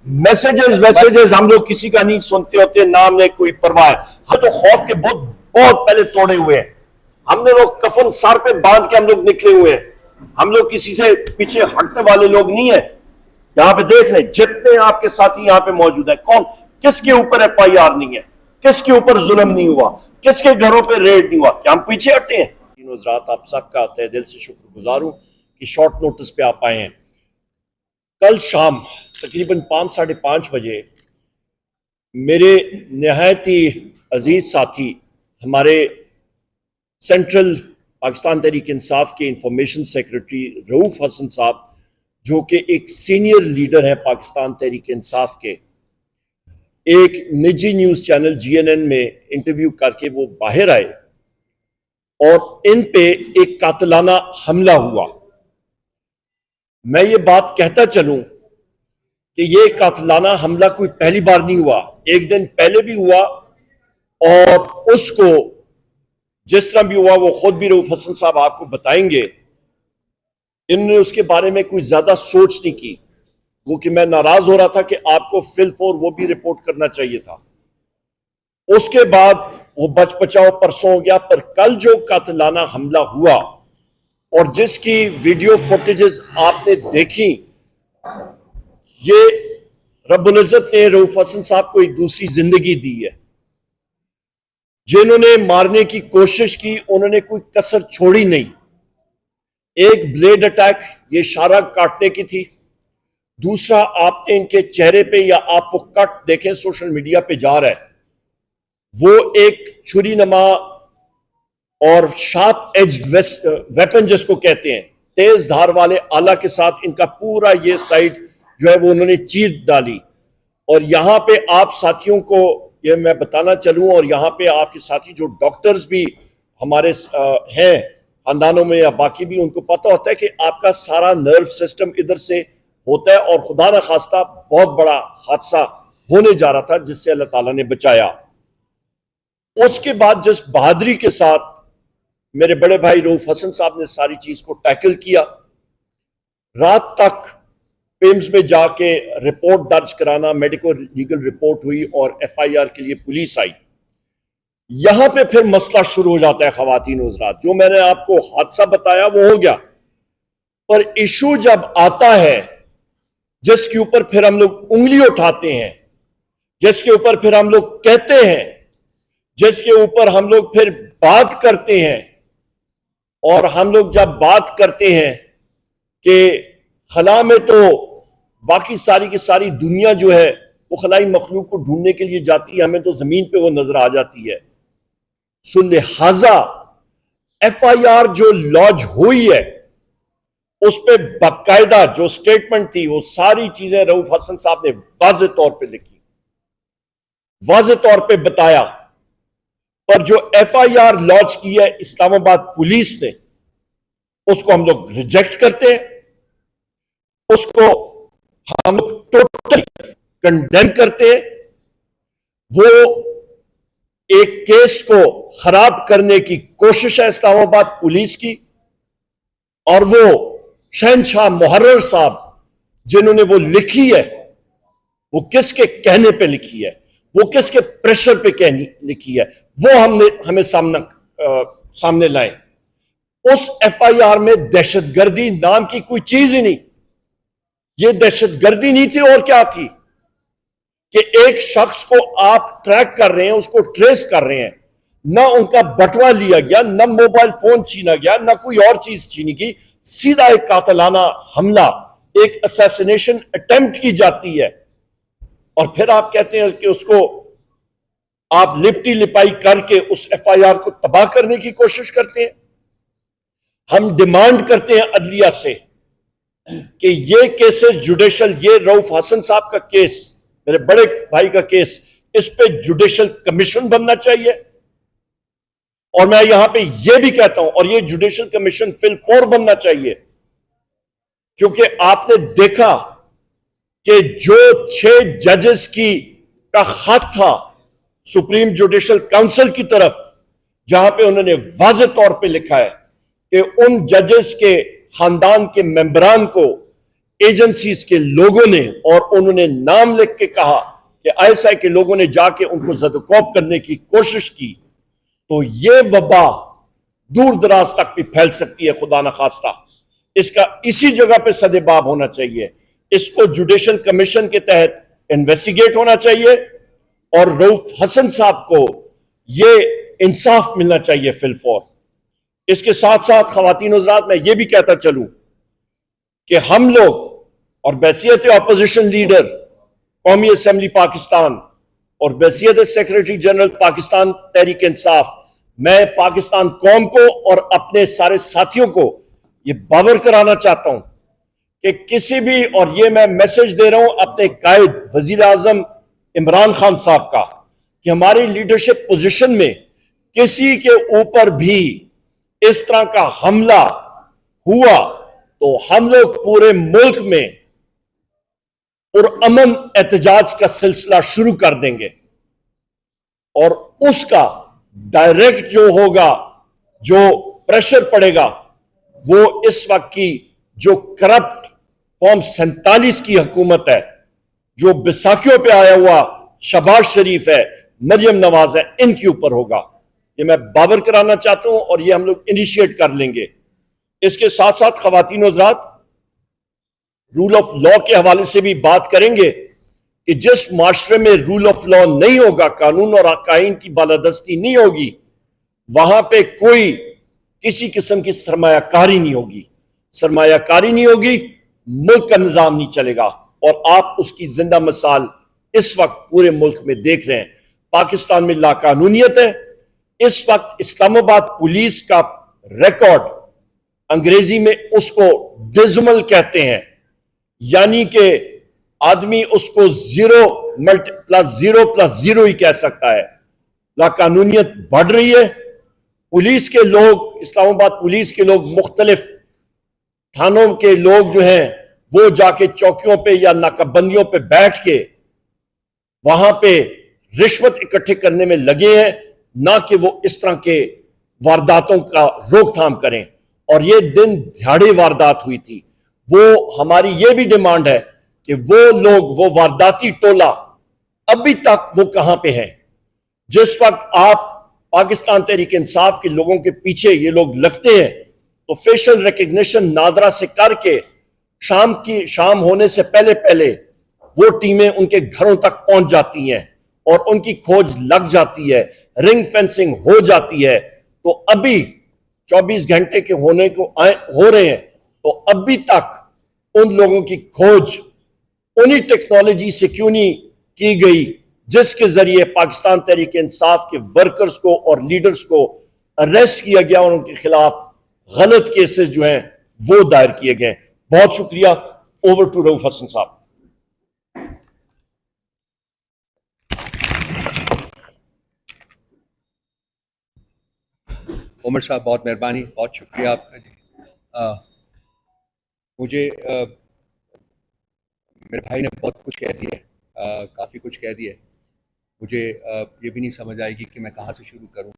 Messages हम लोग किसी का नहीं सुनते होते, ना हमने कोई परवाह है। हम तो खौफ के बहुत बहुत पहले तोड़े हुए हैं। हमने लोग कफन सर पे बांध के हम लोग निकले हुए हैं। हम लोग किसी से पीछे हटने वाले लोग नहीं है। यहां पे देख लें, जितने आपके साथी यहां पे मौजूद है, कौन किसके ऊपर FIR नहीं है, किसके ऊपर जुल्म नहीं हुआ, किसके घरों पे रेड नहीं हुआ, क्या हम पीछे हटे हैं? हज़रात, आप सबका तहे दिल से शुक्रगुजार हूं कि शॉर्ट नोटिस पे आप आए हैं। कल शाम तकरीबन 5-5:30 बजे मेरे नहायत ही अजीज साथी, हमारे सेंट्रल पाकिस्तान तहरीक इंसाफ के इंफॉर्मेशन सेक्रेटरी रऊफ हसन साहब, जो कि एक सीनियर लीडर है पाकिस्तान तहरीक इंसाफ के, एक निजी न्यूज चैनल GNN में इंटरव्यू करके वो बाहर आए और इन पे एक कातिलाना हमला हुआ। मैं ये बात कहता चलूं कि ये कातिलाना हमला कोई पहली बार नहीं हुआ, एक दिन पहले भी हुआ और उसको जिस तरह भी हुआ वो खुद भी रऊफ हसन साहब आपको बताएंगे। इन्होंने उसके बारे में कोई ज्यादा सोच नहीं की, क्योंकि मैं नाराज हो रहा था कि आपको फिल-फोर वो भी रिपोर्ट करना चाहिए था। उसके बाद वो बच बचाओ परसों हो गया, पर कल जो कातिलाना हमला हुआ और जिसकी वीडियो फुटेजेस आपने देखी, ये रब्बुल इज्जत ने रऊफ हसन साहब को एक दूसरी जिंदगी दी है। जिन्होंने मारने की कोशिश की उन्होंने कोई कसर छोड़ी नहीं। एक ब्लेड अटैक, ये इशारा काटने की थी। दूसरा, आपने इनके चेहरे पे या आप वो कट देखें सोशल मीडिया पे जा रहा है, वो एक छुरी नमा और शार्प एज्ड वेपन जिसको कहते हैं, तेज धार वाले आला के साथ इनका पूरा ये साइड जो है वो उन्होंने चीर डाली। और यहां पे आप साथियों को ये मैं बताना चलूं, और यहां पे आपके साथी जो डॉक्टर्स भी हमारे हैं खानदानों में या बाकी भी, उनको पता होता है कि आपका सारा नर्व सिस्टम इधर से होता है और खुदा न खास्ता बहुत बड़ा हादसा होने जा रहा था जिससे अल्लाह ताला ने बचाया। उसके बाद जिस बहादुरी के साथ मेरे बड़े भाई रऊफ हसन साहब ने सारी चीज को टैकल किया, रात तक पेम्स में जाके रिपोर्ट दर्ज कराना, मेडिकल लीगल रिपोर्ट हुई और FIR के लिए पुलिस आई। यहां पे फिर मसला शुरू हो जाता है खवातीन और हज़रात। जो मैंने आपको हादसा बताया वो हो गया, पर इशू जब आता है जिसके ऊपर फिर हम लोग उंगली उठाते हैं, जिसके ऊपर फिर हम लोग कहते हैं, जिसके ऊपर हम लोग फिर बात करते हैं, और हम लोग जब बात करते हैं कि खला में तो बाकी सारी की सारी दुनिया जो है वो खलाई मखलूक को ढूंढने के लिए जाती है, हमें तो जमीन पे वो नजर आ जाती है। सो लिहाजा FIR जो लॉन्च हुई है उस पे बाकायदा जो स्टेटमेंट थी वो सारी चीजें रऊफ हसन साहब ने वाज़ेह तौर पे लिखी, वाज़ेह तौर पे बताया। पर जो FIR लॉन्च की है इस्लामाबाद पुलिस ने, उसको हम लोग रिजेक्ट करते हैं, उसको हम टोटली कंडेम करते हैं। वो एक केस को खराब करने की कोशिश है इस्लामाबाद पुलिस की, और वो शहनशाह मुहर्रर साहब जिन्होंने वो लिखी है, वो किसके कहने पे लिखी है, वो किसके प्रेशर पे लिखी है, वो हमें सामने लाए। उस FIR में दहशतगर्दी नाम की कोई चीज ही नहीं। ये दहशतगर्दी नहीं थी और क्या थी कि एक शख्स को आप ट्रैक कर रहे हैं, उसको ट्रेस कर रहे हैं, ना उनका बटवा लिया गया, ना मोबाइल फोन छीना गया, ना कोई और चीज छीनी गई, सीधा एक कातिलाना हमला, एक असैसिनेशन अटेम्प्ट की जाती है। और फिर आप कहते हैं कि उसको आप लिपटी लिपाई करके उस FIR को तबाह करने की कोशिश करते हैं। हम डिमांड करते हैं अदलिया से कि ये केसेस जुडिशल, ये रऊफ हसन साहब का केस, मेरे बड़े भाई का केस, इस पे जुडिशल कमीशन बनना चाहिए। और मैं यहां पे ये भी कहता हूं, और ये जुडिशल कमीशन फिल-फोर बनना चाहिए, क्योंकि आपने देखा कि जो 6 जजेस का खत था सुप्रीम जुडिशल काउंसिल की तरफ, जहां पे उन्होंने वाज़ेह तौर पे लिखा है कि उन जजेस के खानदान के मेंबरान को एजेंसीज के लोगों ने, और उन्होंने नाम लिख के कहा कि ISI के लोगों ने जाके उनको ज़दकोप करने की कोशिश की, तो ये वबा दूर दराज तक भी फैल सकती है, खुदा न खास्ता। इसका इसी जगह पे सदेबाब होना चाहिए। इसको जुडिशल कमीशन के तहत इन्वेस्टिगेट होना चाहिए और रऊफ हसन साहब को ये इंसाफ मिलना चाहिए फिलफौर। इसके साथ साथ ख़वातीन हज़रात, मैं ये भी कहता चलूं कि हम लोग और बैसियत अपोजिशन लीडर कौमी असेंबली पाकिस्तान और बैसियत सेक्रेटरी जनरल पाकिस्तान तहरीक इंसाफ, मैं पाकिस्तान कौम को और अपने सारे साथियों को ये बावर कराना चाहता हूं कि किसी भी, और ये मैं मैसेज दे रहा हूं अपने कायद वजीर आजम इमरान खान साहब का, कि हमारी लीडरशिप पोजीशन में किसी के ऊपर भी इस तरह का हमला हुआ तो हम लोग पूरे मुल्क में पुरअमन एहतजाज का सिलसिला शुरू कर देंगे और उसका डायरेक्ट जो होगा, जो प्रेशर पड़ेगा, वो इस वक्त की जो करप्ट फॉर्म 47 की हुकूमत है, जो बैसाखियों पे आया हुआ शहबाज शरीफ है, मरियम नवाज है, इनके ऊपर होगा। ये मैं बावर कराना चाहता हूं और ये हम लोग इनिशिएट कर लेंगे। इसके साथ साथ ख़वातीन हज़रात, रूल ऑफ लॉ के हवाले से भी बात करेंगे कि जिस माशरे में रूल ऑफ लॉ नहीं होगा, कानून और आकाइन की बालादस्ती नहीं होगी, वहां पे कोई किसी किस्म की सरमायाकारी नहीं होगी। सरमायाकारी नहीं होगी, मुल्क का निजाम नहीं चलेगा। और आप उसकी जिंदा मिसाल इस वक्त पूरे मुल्क में देख रहे हैं। पाकिस्तान में लाकानूनियत है। इस वक्त इस्लामाबाद पुलिस का रिकॉर्ड, अंग्रेजी में उसको डिजमल कहते हैं, यानी कि आदमी उसको 0+0+0 ही कह सकता है। लाकानूनियत बढ़ रही है। पुलिस के लोग, इस्लामाबाद पुलिस के लोग, मुख्तलिफ थानों के लोग जो हैं, वो जाके चौकियों पे या नाकाबंदियों पे बैठ के वहां पे रिश्वत इकट्ठे करने में लगे हैं, ना कि वो इस तरह के वारदातों का रोकथाम करें। और ये दिन दिहाड़े वारदात हुई थी। वो हमारी ये भी डिमांड है कि वो लोग, वो वारदाती टोला अभी तक वो कहां पे है। जिस वक्त आप पाकिस्तान तहरीक इंसाफ के लोगों के पीछे ये लोग लगते हैं तो फेशियल रिकग्निशन नादरा से करके शाम होने से पहले पहले वो टीमें उनके घरों तक पहुंच जाती हैं और उनकी खोज लग जाती है, रिंग फेंसिंग हो जाती है। तो अभी 24 घंटे के होने को हो रहे हैं, तो अभी तक उन लोगों की खोज उन्हीं टेक्नोलॉजी से क्यों नहीं की गई जिसके जरिए पाकिस्तान तहरीक इंसाफ के वर्कर्स को और लीडर्स को अरेस्ट किया गया और उनके खिलाफ गलत केसेस जो हैं वो दायर किए गए। बहुत शुक्रिया। ओवर टू रऊफ हसन साहब। उमर साहब, बहुत मेहरबानी, बहुत शुक्रिया आपका जी। मुझे मेरे भाई ने बहुत कुछ कह दिया, काफ़ी कुछ कह दिया। मुझे ये भी नहीं समझ आएगी कि मैं कहाँ से शुरू करूँ।